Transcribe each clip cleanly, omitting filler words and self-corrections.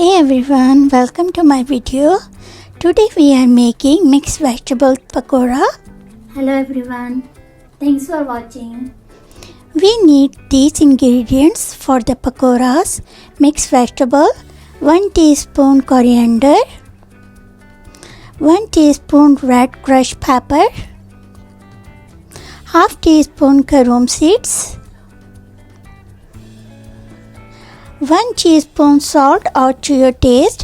Hey everyone, welcome to my video. Today we are making mixed vegetable pakora. Hello everyone, thanks for watching. We need these ingredients for the pakoras: mixed vegetable, 1 teaspoon coriander, 1 teaspoon red crushed pepper, half teaspoon carom seeds, 1 teaspoon salt or to your taste,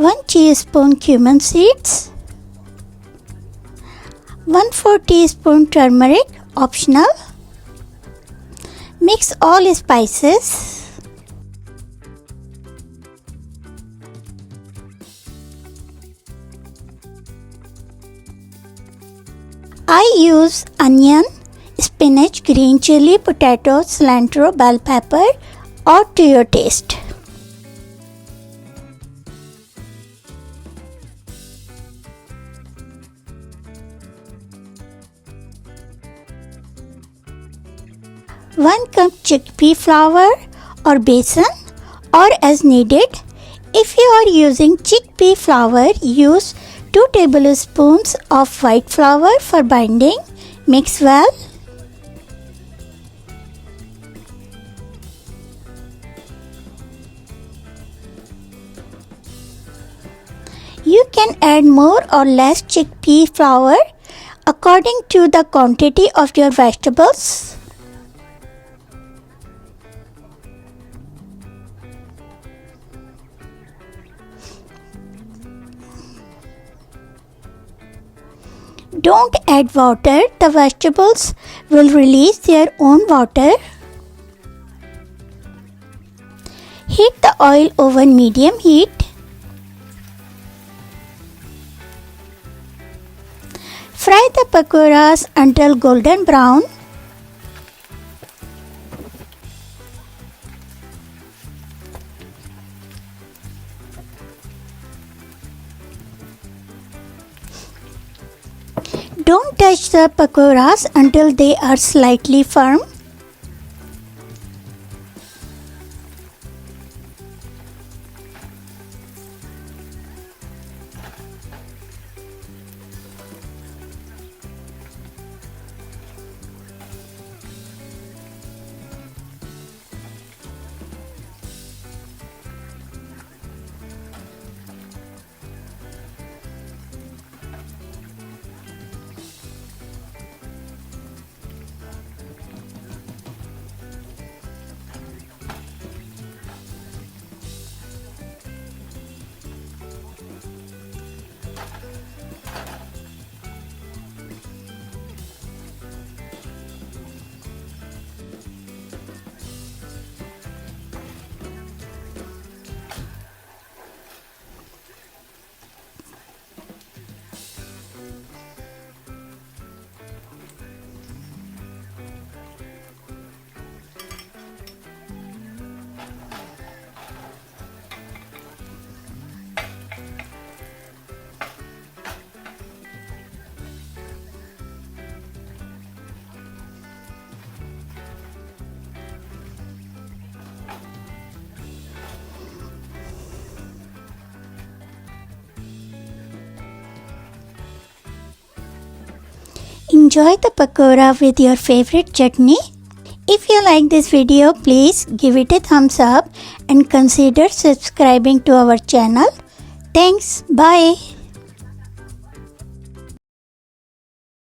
1 teaspoon cumin seeds, 1/4 teaspoon turmeric, optional. Mix all spices. I use onion, spinach, green chili, potato, cilantro, bell pepper or to your taste. One cup chickpea flour or besan or as needed. If you are using chickpea flour, use 2 tablespoons of white flour for binding. Mix well. You can add more or less chickpea flour according to the quantity of your vegetables. Don't add water, the vegetables will release their own water. Heat the oil over medium heat. Fry the pakoras until golden brown. Don't touch the pakoras until they are slightly firm. Enjoy the pakora with your favorite chutney. If you like this video, please give it a thumbs up and consider subscribing to our channel. Thanks. Bye.